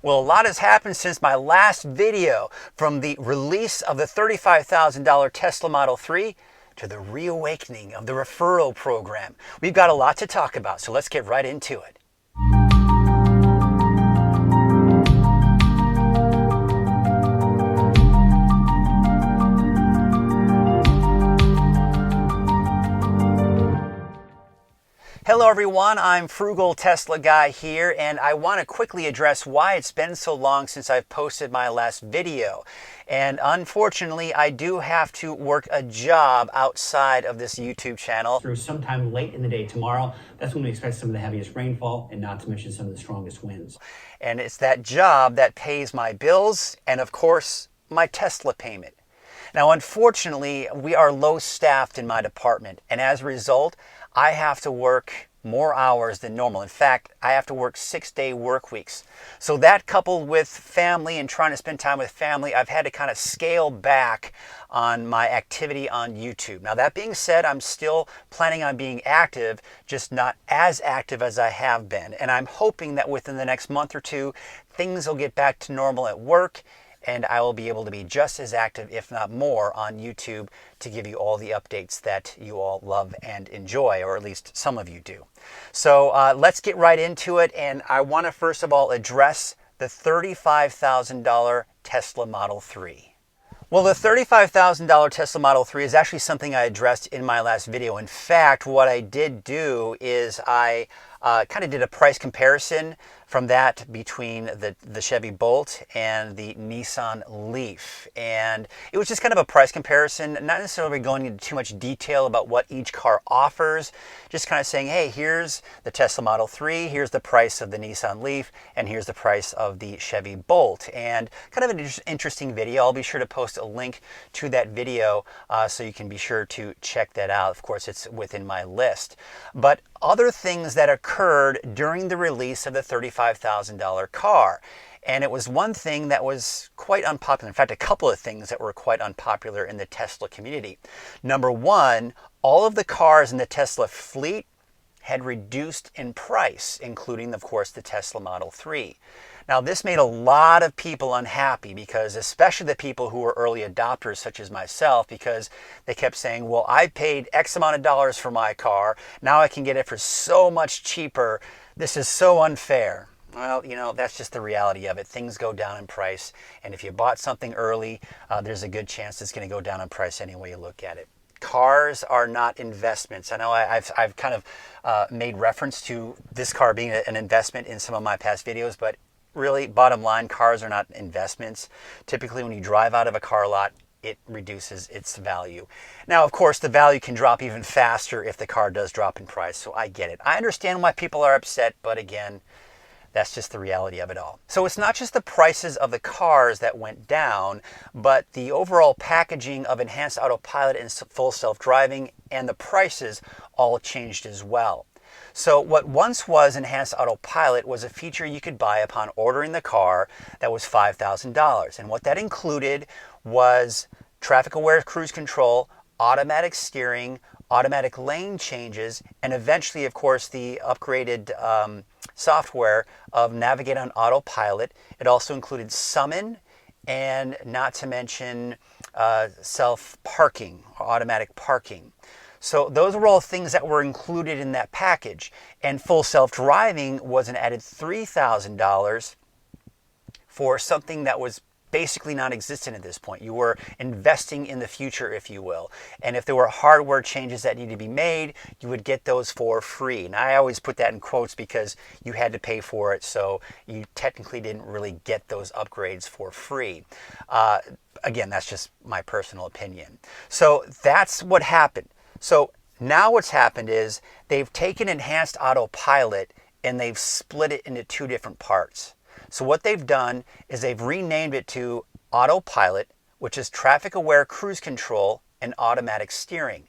Well, a lot has happened since my last video, from the release of the $35,000 Tesla Model 3 to the reawakening of the referral program. We've got a lot to talk about, so let's get right into it. Hello everyone, I'm Frugal Tesla Guy here, and I want to quickly address why it's been so long since I've posted my last video. And unfortunately, I do have to work a job outside of this YouTube channel. Through sometime late in the day tomorrow. That's when we expect some of the heaviest rainfall, and not to mention some of the strongest winds. And it's that job that pays my bills and, of course, my Tesla payment. Now, unfortunately, we are low staffed in my department, and as a result, I have to work more hours than normal. In fact, I have to work 6-day work weeks. So that, coupled with family and trying to spend time with family, I've had to kind of scale back on my activity on YouTube. Now, that being said, I'm still planning on being active, just not as active as I have been. And I'm hoping that within the next month or two, things will get back to normal at work, and I will be able to be just as active, if not more, on YouTube to give you all the updates that you all love and enjoy, or at least some of you do. So let's get right into it, and I want to first of all address the $35,000 Tesla Model 3. Well, the $35,000 Tesla Model 3 is actually something I addressed in my last video. In fact, what I did do is I kind of did a price comparison from that between the Chevy Bolt and the Nissan Leaf. And it was just kind of a price comparison, not necessarily going into too much detail about what each car offers, just kind of saying, hey, here's the Tesla Model 3, here's the price of the Nissan Leaf, and here's the price of the Chevy Bolt. And kind of an interesting video. I'll be sure to post a link to that video so you can be sure to check that out. Of course, it's within my list. But other things that occurred during the release of the $35,000 car. And it was one thing that was quite unpopular. In fact, a couple of things that were quite unpopular in the Tesla community. Number one, all of the cars in the Tesla fleet had reduced in price, including, of course, the Tesla Model 3. Now, this made a lot of people unhappy, because especially the people who were early adopters, such as myself, because they kept saying, well, I paid X amount of dollars for my car. Now I can get it for so much cheaper. This is so unfair. Well, you know, that's just the reality of it. Things go down in price. And if you bought something early, there's a good chance it's going to go down in price any way you look at it. Cars are not investments. I know I've kind of made reference to this car being an investment in some of my past videos, but really, bottom line, cars are not investments. Typically, when you drive out of a car lot, it reduces its value. Now, of course, the value can drop even faster if the car does drop in price, so I get it. I understand why people are upset, but again, that's just the reality of it all. So it's not just the prices of the cars that went down, but the overall packaging of enhanced autopilot and full self-driving and the prices all changed as well. So what once was enhanced autopilot was a feature you could buy upon ordering the car that was $5,000. And what that included was traffic-aware cruise control, automatic steering, automatic lane changes, and eventually, of course, the upgraded software of Navigate on Autopilot. It also included summon, and not to mention self-parking, or automatic parking. So those were all things that were included in that package. And full self-driving was an added $3,000 for something that was basically non-existent at this point. You were investing in the future, if you will. And if there were hardware changes that needed to be made, you would get those for free. And I always put that in quotes because you had to pay for it, so you technically didn't really get those upgrades for free. Again, that's just my personal opinion. So that's what happened. So now what's happened is they've taken enhanced autopilot and they've split it into two different parts. So what they've done is they've renamed it to autopilot, which is traffic aware cruise control and automatic steering.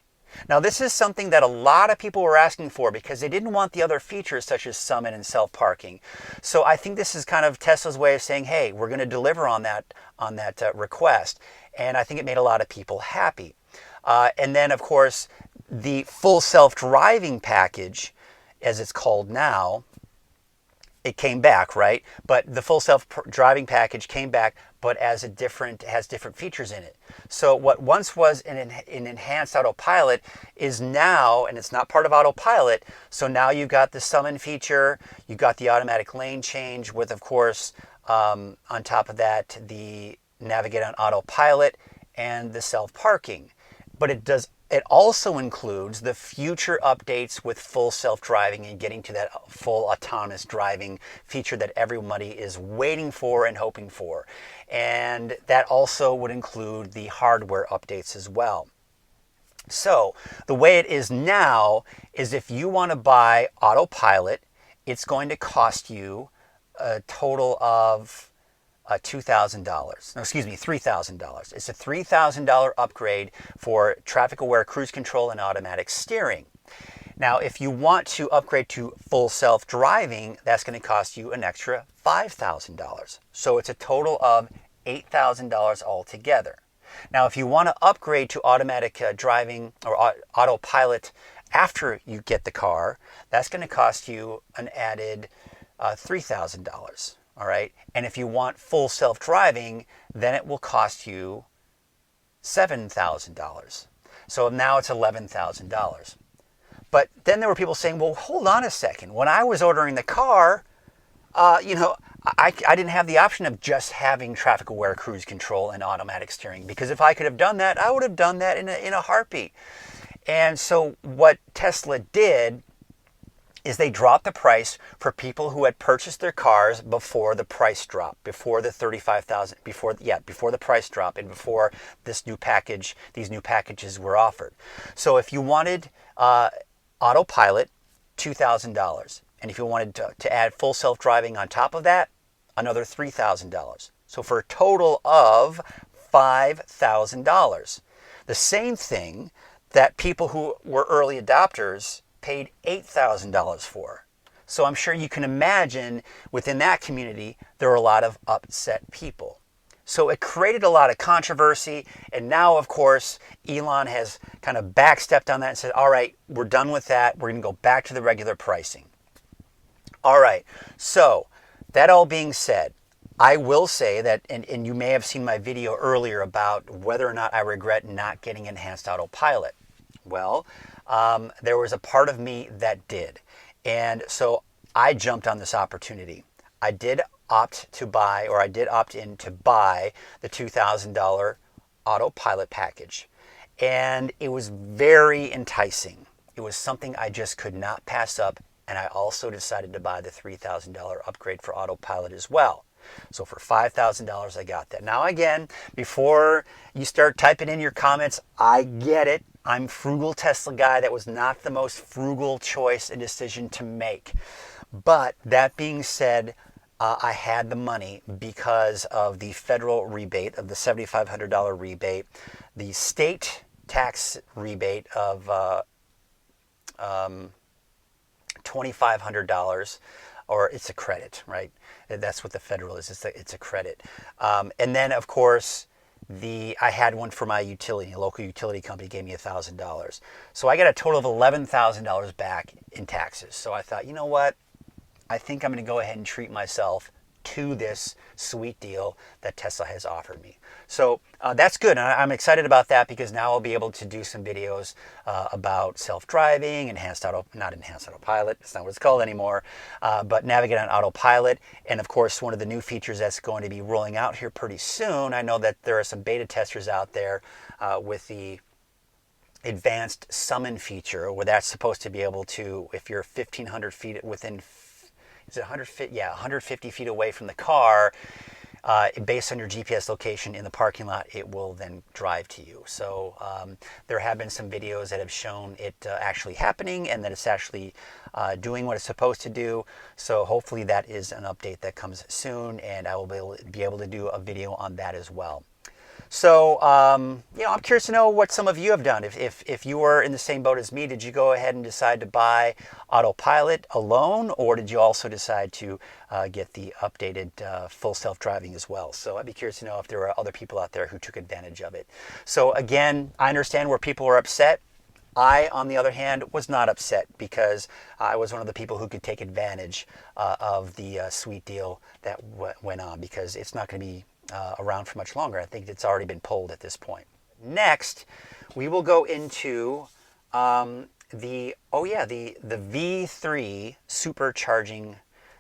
Now, this is something that a lot of people were asking for because they didn't want the other features such as summon and self-parking. So I think this is kind of Tesla's way of saying, hey, we're going to deliver on that request. And I think it made a lot of people happy. And then, of course, the full self-driving package, as it's called now, it came back, right? But the full self-driving package came back, but as has different features in it. So what once was an enhanced autopilot is now, and it's not part of autopilot. So now you've got the summon feature, you've got the automatic lane change with, of course, on top of that, the navigate on autopilot and the self-parking. But it also includes the future updates with full self-driving and getting to that full autonomous driving feature that everybody is waiting for and hoping for. And that also would include the hardware updates as well. So the way it is now is if you want to buy autopilot, it's going to cost you a total of $2,000. No, excuse me, $3,000. It's a $3,000 upgrade for traffic aware cruise control and automatic steering. Now, if you want to upgrade to full self-driving, that's going to cost you an extra $5,000. So it's a total of $8,000 altogether. Now, if you want to upgrade to automatic driving or autopilot after you get the car, that's going to cost you an added $3,000. All right. And if you want full self-driving, then it will cost you $7,000. So now it's $11,000. But then there were people saying, well, hold on a second. When I was ordering the car, I didn't have the option of just having traffic aware cruise control and automatic steering, because if I could have done that, I would have done that in a heartbeat. And so what Tesla did is they dropped the price for people who had purchased their cars before the price drop, before the 35,000, before the price drop, and before these new packages were offered. So if you wanted autopilot, $2,000, and if you wanted to add full self-driving on top of that, another $3,000. So for a total of $5,000. The same thing that people who were early adopters paid $8,000 for. So I'm sure you can imagine within that community, there are a lot of upset people. So it created a lot of controversy. And now, of course, Elon has kind of backstepped on that and said, all right, we're done with that. We're going to go back to the regular pricing. All right. So that all being said, I will say that, and you may have seen my video earlier about whether or not I regret not getting enhanced autopilot. Well, there was a part of me that did. And so I jumped on this opportunity. I did opt in to buy the $2,000 autopilot package. And it was very enticing. It was something I just could not pass up. And I also decided to buy the $3,000 upgrade for autopilot as well. So for $5,000, I got that. Now, again, before you start typing in your comments, I get it. I'm frugal Tesla guy. That was not the most frugal choice and decision to make. But that being said, I had the money because of the federal rebate of the $7,500 rebate, the state tax rebate of $2,500, or it's a credit, right? That's what the federal is. It's a credit. And then, of course, I had one for my utility. A local utility company gave me $1,000. So I got a total of $11,000 back in taxes. So I thought, you know what? I think I'm going to go ahead and treat myself to this sweet deal that Tesla has offered me. So that's good. And I'm excited about that because now I'll be able to do some videos about self-driving, not enhanced autopilot, it's not what it's called anymore, but navigate on autopilot. And of course, one of the new features that's going to be rolling out here pretty soon, I know that there are some beta testers out there with the advanced summon feature, where that's supposed to be able to, if you're 1,500 feet within, is it 100 feet? Yeah, 150 feet away from the car, based on your GPS location in the parking lot, it will then drive to you. So there have been some videos that have shown it actually happening and that it's actually doing what it's supposed to do. So hopefully that is an update that comes soon, and I will be able to do a video on that as well. So, I'm curious to know what some of you have done. If you were in the same boat as me, did you go ahead and decide to buy autopilot alone, or did you also decide to get the updated full self-driving as well? So I'd be curious to know if there are other people out there who took advantage of it. So again, I understand where people are upset. I, on the other hand, was not upset because I was one of the people who could take advantage of the sweet deal that went on, because it's not going to be around for much longer. I think it's already been pulled at this point. Next, we will go into the V3 supercharging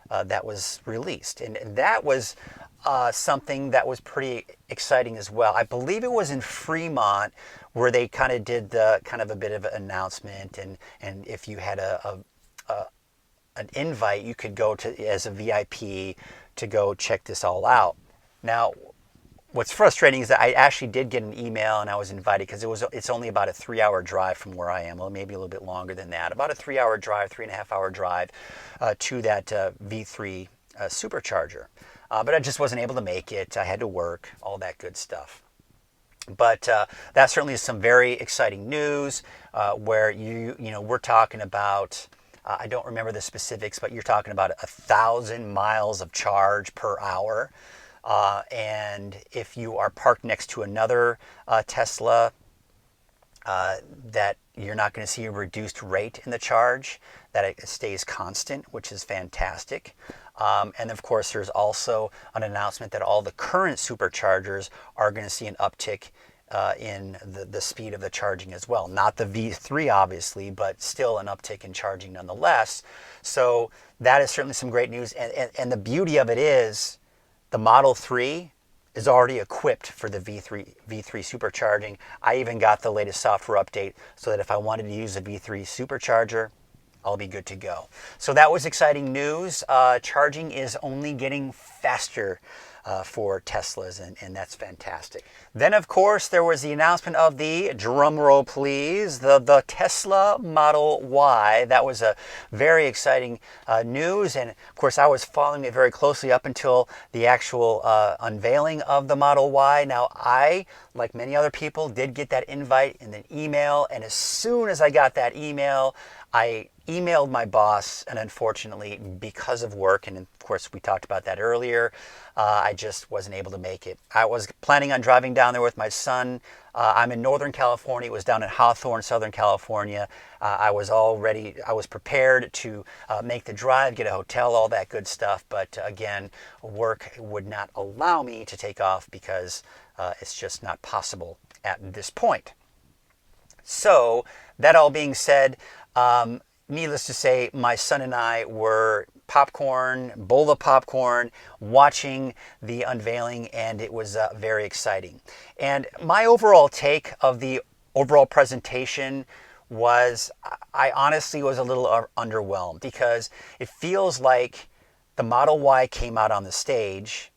that was released, and that was something that was pretty exciting as well. I believe it was in Fremont where they kind of did the kind of a bit of an announcement, and if you had an invite, you could go to as a VIP to go check this all out. Now, what's frustrating is that I actually did get an email and I was invited, because it's only about a 3-hour drive from where I am, well, maybe a little bit longer than that, about a 3-hour drive, 3.5-hour drive to that V3 supercharger. But I just wasn't able to make it. I had to work, all that good stuff. But that certainly is some very exciting news where we're talking about, I don't remember the specifics, but you're talking about 1,000 miles of charge per hour. And if you are parked next to another Tesla, that you're not going to see a reduced rate in the charge, that it stays constant, which is fantastic. And of course, there's also an announcement that all the current superchargers are going to see an uptick in the speed of the charging as well. Not the V3, obviously, but still an uptick in charging nonetheless. So that is certainly some great news. And the beauty of it is the Model 3 is already equipped for the V3 supercharging. I even got the latest software update so that if I wanted to use a V3 supercharger, I'll be good to go. So that was exciting news. Charging is only getting faster for Teslas, and that's fantastic. Then, of course, there was the announcement of the, drumroll please, the Tesla Model Y. That was a very exciting news, and of course I was following it very closely up until the actual unveiling of the Model Y. Now, I, like many other people, did get that invite in an email, and as soon as I got that email, I emailed my boss, and unfortunately, because of work, and of course we talked about that earlier, I just wasn't able to make it. I was planning on driving down there with my son. I'm in Northern California. It was down in Hawthorne, Southern California. I was prepared to make the drive, get a hotel, all that good stuff. But again, work would not allow me to take off because it's just not possible at this point. So that all being said, needless to say, my son and I were bowl of popcorn, watching the unveiling, and it was very exciting. And my overall take of the overall presentation was, I honestly was a little underwhelmed, because it feels like the Model Y came out on the stage,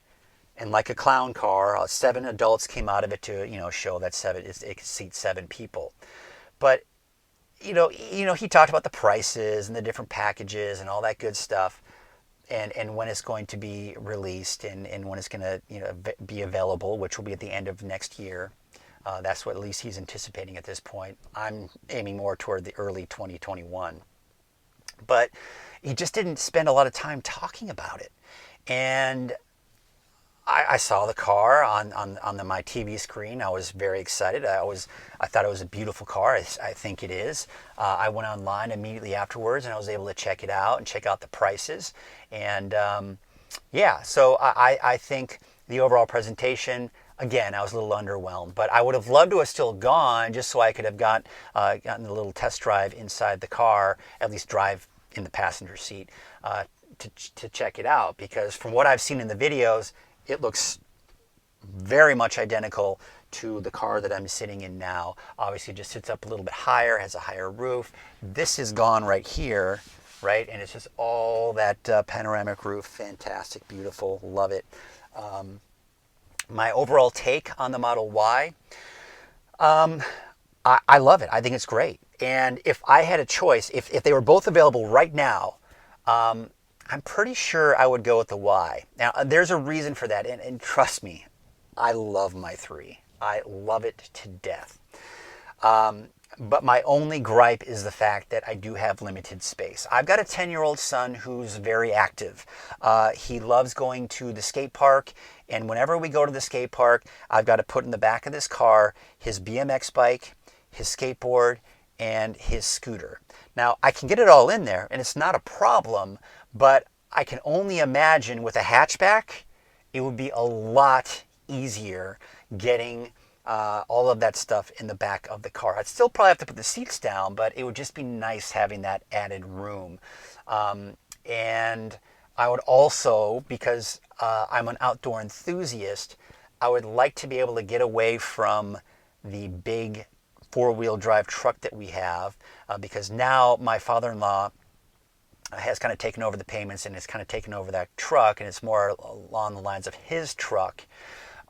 and like a clown car, 7 adults came out of it to show that it could seat 7 people. But he talked about the prices and the different packages and all that good stuff, and when it's going to be released and when it's going to be available, which will be at the end of next year. That's what at least he's anticipating at this point. I'm aiming more toward the early 2021. But he just didn't spend a lot of time talking about it. And I saw the car on my TV screen. I was very excited. I thought it was a beautiful car. I think it is. I went online immediately afterwards, and I was able to check it out and check out the prices. And so I think the overall presentation, again, I was a little underwhelmed. But I would have loved to have still gone, just so I could have gotten a little test drive inside the car, at least drive in the passenger seat to check it out. Because from what I've seen in the videos, it looks very much identical to the car that I'm sitting in now. Obviously, it just sits up a little bit higher, has a higher roof. This is gone right here, right? And it's just all that panoramic roof. Fantastic, beautiful, love it. My overall take on the Model Y, I love it. I think it's great. And if I had a choice, if they were both available right now, I'm pretty sure I would go with the Y. Now, there's a reason for that, and trust me, I love my 3. I love it to death. But my only gripe is the fact that I do have limited space. I've got a 10-year-old son who's very active. He loves going to the skate park, and whenever we go to the skate park, I've got to put in the back of this car his BMX bike, his skateboard, and his scooter. Now, I can get it all in there, and it's not a problem, but I can only imagine with a hatchback, it would be a lot easier getting all of that stuff in the back of the car. I'd still probably have to put the seats down, but it would just be nice having that added room. And I would also, because I'm an outdoor enthusiast, I would like to be able to get away from the big four-wheel drive truck that we have, because now my father-in-law has kind of taken over the payments and has kind of taken over that truck, and it's more along the lines of his truck.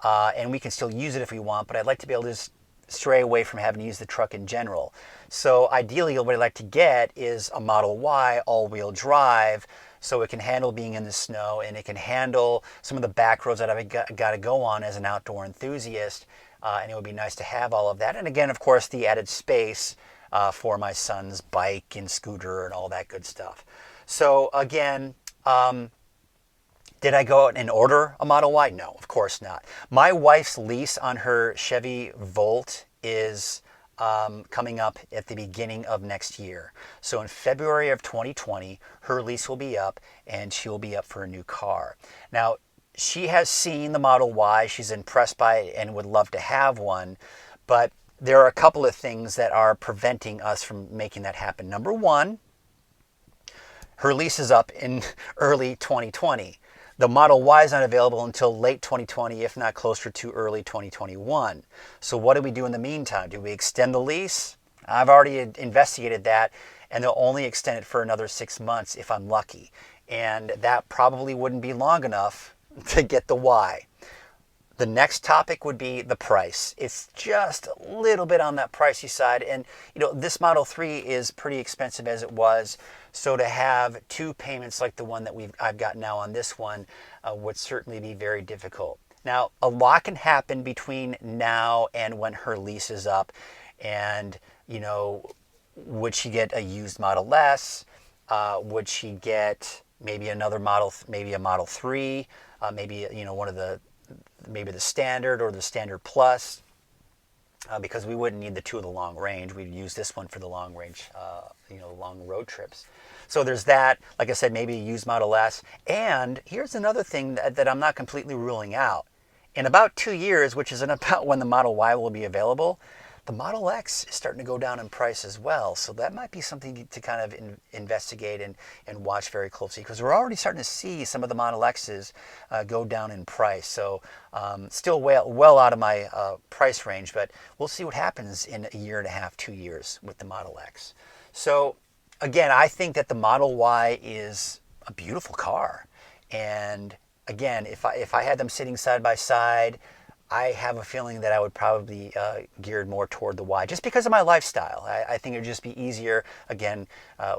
And we can still use it if we want, but I'd like to be able to just stray away from having to use the truck in general. So ideally, what I'd like to get is a Model Y all-wheel drive, so it can handle being in the snow and it can handle some of the back roads that I've got to go on as an outdoor enthusiast. And it would be nice to have all of that. And again, of course, the added space for my son's bike and scooter and all that good stuff. So again, did I go out and order a Model Y? No, of course not. My wife's lease on her Chevy Volt is coming up at the beginning of next year. So in February of 2020, her lease will be up and she'll be up for a new car. Now, she has seen the Model Y. She's impressed by it and would love to have one. But there are a couple of things that are preventing us from making that happen. Number one, her lease is up in early 2020. The Model Y is not available until late 2020, if not closer to early 2021. So what do we do in the meantime? Do we extend the lease? I've already investigated that, and they'll only extend it for another 6 months if I'm lucky. And that probably wouldn't be long enough to get the Y. The next topic would be the price. It's just a little bit on that pricey side. And this Model 3 is pretty expensive as it was. So to have two payments like the one that I've got now on this one would certainly be very difficult. Now, a lot can happen between now and when her lease is up. And, would she get a used Model S? Would she get maybe another model, maybe a Model 3? Maybe, one of maybe the Standard or the Standard Plus, because we wouldn't need the two of the long range. We'd use this one for the long range, long road trips. So there's that. Like I said, maybe a used Model S. And here's another thing that I'm not completely ruling out. In about 2 years, which is about when the Model Y will be available, the Model X is starting to go down in price as well. So that might be something to kind of investigate and watch very closely, because we're already starting to see some of the Model X's go down in price. So still well out of my price range, but we'll see what happens in a year and a half, 2 years with the Model X. So again, I think that the Model Y is a beautiful car. And again, if I had them sitting side by side, I have a feeling that I would probably geared more toward the Y, just because of my lifestyle. I think it would just be easier, again,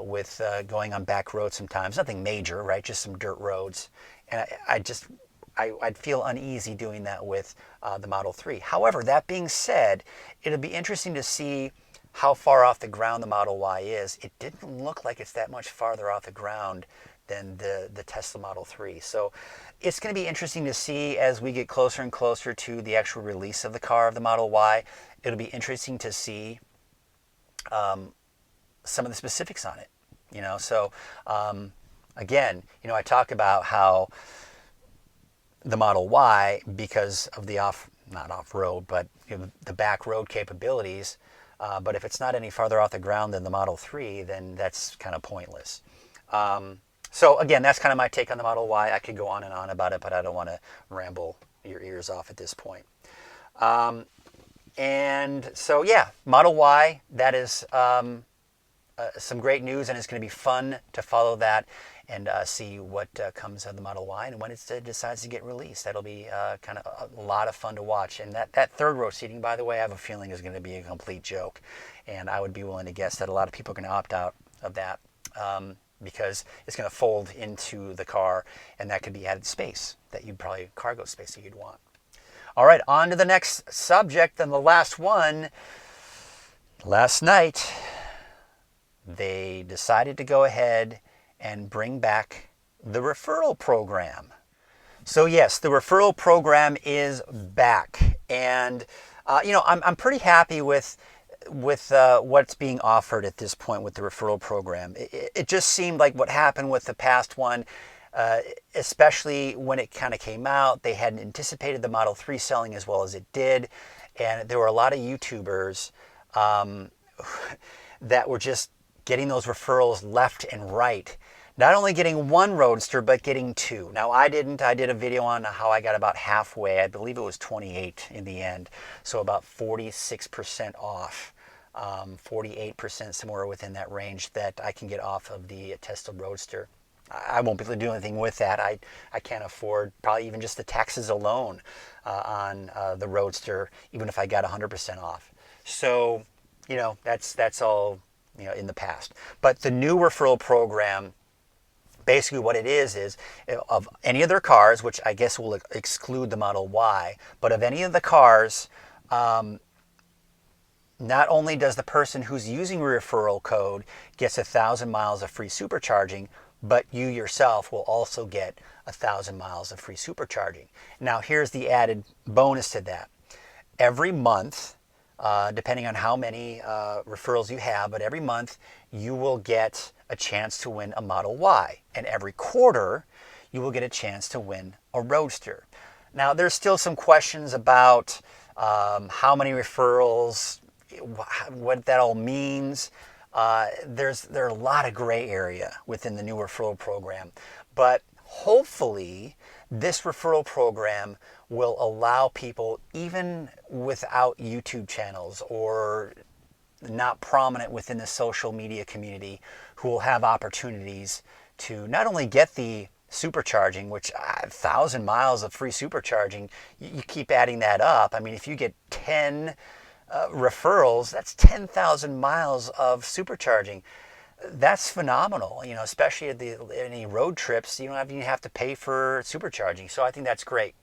with going on back roads sometimes. Nothing major, right? Just some dirt roads. And I'd feel uneasy doing that with the Model 3. However, that being said, it'll be interesting to see how far off the ground the Model Y is. It didn't look like it's that much farther off the ground than the Tesla Model 3. So it's going to be interesting to see as we get closer and closer to the actual release of the car, of the Model Y. It'll be interesting to see some of the specifics on it. So again, I talk about how the Model Y, because of the not off-road, but the back road capabilities, but if it's not any farther off the ground than the Model 3, then that's kind of pointless. So again, that's kind of my take on the Model Y. I could go on and on about it, but I don't want to ramble your ears off at this point. And so yeah, Model Y, that is some great news, and it's going to be fun to follow that and see what comes of the Model Y and when it decides to get released. That'll be kind of a lot of fun to watch. And that third row seating, by the way, I have a feeling is going to be a complete joke. And I would be willing to guess that a lot of people are going to opt out of that. Because it's going to fold into the car, and that could be added space that you'd probably, cargo space that you'd want. All right, on to the next subject, and the last one. Last night, they decided to go ahead and bring back the referral program. So yes, the referral program is back, and I'm pretty happy with what's being offered at this point with the referral program. It just seemed like what happened with the past one, especially when it kind of came out, they hadn't anticipated the Model 3 selling as well as it did. And there were a lot of YouTubers that were just getting those referrals left and right. Not only getting one Roadster, but getting two. Now, I didn't. I did a video on how I got about halfway. I believe it was 28 in the end. So about 46% off. 48%, somewhere within that range that I can get off of the Tesla Roadster. I won't be able to do anything with that. I can't afford probably even just the taxes alone on the Roadster, even if I got 100% off. So, that's all, in the past. But the new referral program, basically what it is of any of their cars, which I guess will exclude the Model Y, but of any of the cars, not only does the person who's using referral code gets 1,000 miles of free supercharging, but you yourself will also get 1,000 miles of free supercharging. Now here's the added bonus to that. Every month, depending on how many referrals you have, but every month you will get a chance to win a Model Y. And every quarter, you will get a chance to win a Roadster. Now, there's still some questions about how many referrals, what that all means. There are a lot of gray area within the new referral program. But hopefully, this referral program will allow people, even without YouTube channels or not prominent within the social media community, who will have opportunities to not only get the supercharging, which 1,000 miles of free supercharging, you keep adding that up. I mean, if you get 10 referrals, that's 10,000 miles of supercharging. That's phenomenal, especially at any road trips. You don't even have to pay for supercharging. So I think that's great.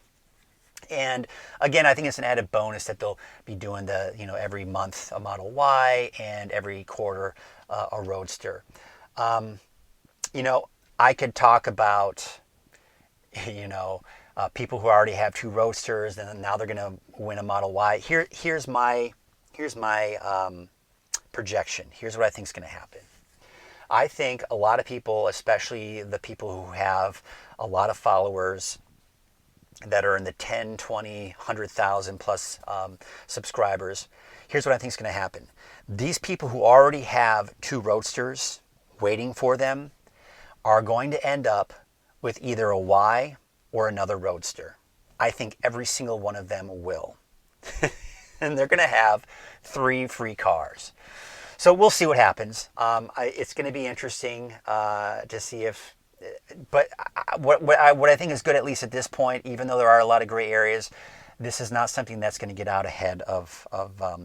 And again, I think it's an added bonus that they'll be doing every month a Model Y and every quarter a Roadster. I could talk about, people who already have two Roadsters and now they're going to win a Model Y. Here's my projection. Here's what I think is going to happen. I think a lot of people, especially the people who have a lot of followers that are in the 10, 20, 100,000 plus subscribers, here's what I think is going to happen. These people who already have two Roadsters waiting for them are going to end up with either a Y or another Roadster. I think every single one of them will. And they're going to have 3 free cars. So we'll see what happens. It's going to be interesting to see if... But what I think is good, at least at this point, even though there are a lot of gray areas, this is not something that's going to get out ahead of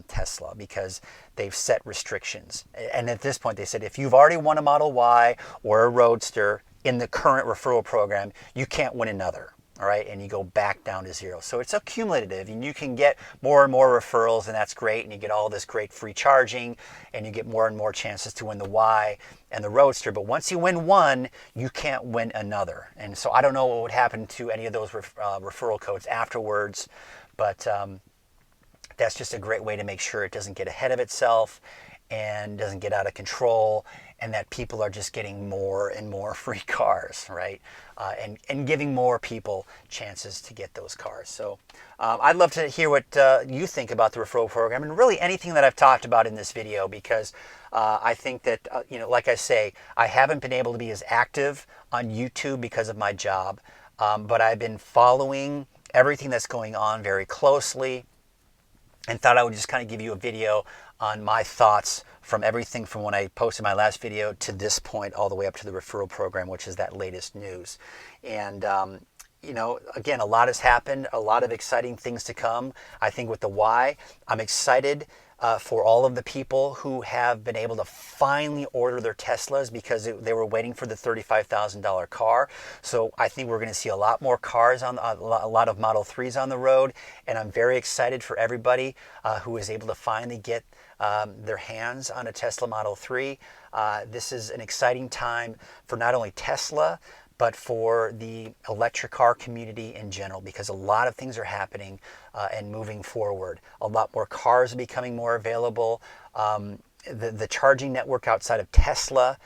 Tesla, because they've set restrictions. And at this point, they said if you've already won a Model Y or a Roadster in the current referral program, you can't win another. All right, and you go back down to 0. So it's accumulative, and you can get more and more referrals, and that's great, and you get all this great free charging, and you get more and more chances to win the Y and the Roadster. But once you win one, you can't win another. And so I don't know what would happen to any of those referral codes afterwards, but that's just a great way to make sure it doesn't get ahead of itself and doesn't get out of control, and that people are just getting more and more free cars, right? And giving more people chances to get those cars. So I'd love to hear what you think about the referral program, and really anything that I've talked about in this video, because I think that, like I say, I haven't been able to be as active on YouTube because of my job, but I've been following everything that's going on very closely, and thought I would just kind of give you a video on my thoughts from everything from when I posted my last video to this point, all the way up to the referral program, which is that latest news. And, again, a lot has happened, a lot of exciting things to come. I think with the Y, I'm excited for all of the people who have been able to finally order their Teslas, because they were waiting for the $35,000 car. So I think we're going to see a lot more cars, a lot of Model 3s on the road. And I'm very excited for everybody who is able to finally get their hands on a Tesla Model 3. This is an exciting time for not only Tesla, but for the electric car community in general, because a lot of things are happening and moving forward. A lot more cars are becoming more available. The charging network outside of Tesla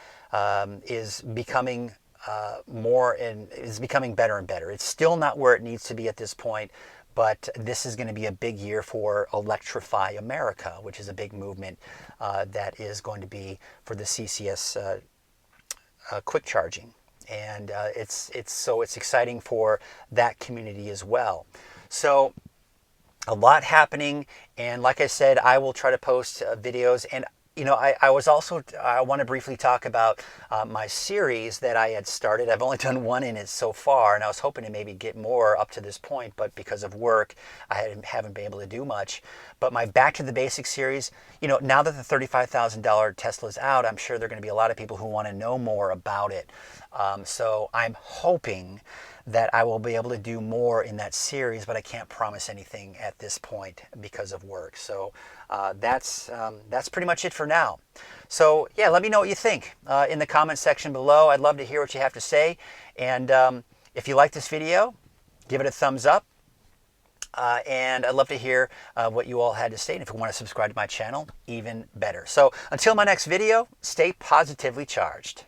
is becoming is becoming better and better. It's still not where it needs to be at this point, but this is going to be a big year for Electrify America, which is a big movement that is going to be for the CCS quick charging. And it's exciting for that community as well. So a lot happening, and like I said, I will try to post videos. And I want to briefly talk about my series that I had started. I've only done one in it so far, and I was hoping to maybe get more up to this point, but because of work, I haven't been able to do much. But my Back to the Basics series, now that the $35,000 Tesla is out, I'm sure there are going to be a lot of people who want to know more about it. So I'm hoping that I will be able to do more in that series, but I can't promise anything at this point because of work. So that's pretty much it for now. So yeah, let me know what you think in the comment section below. I'd love to hear what you have to say. And if you like this video, give it a thumbs up. And I'd love to hear what you all had to say. And if you want to subscribe to my channel, even better. So until my next video, stay positively charged.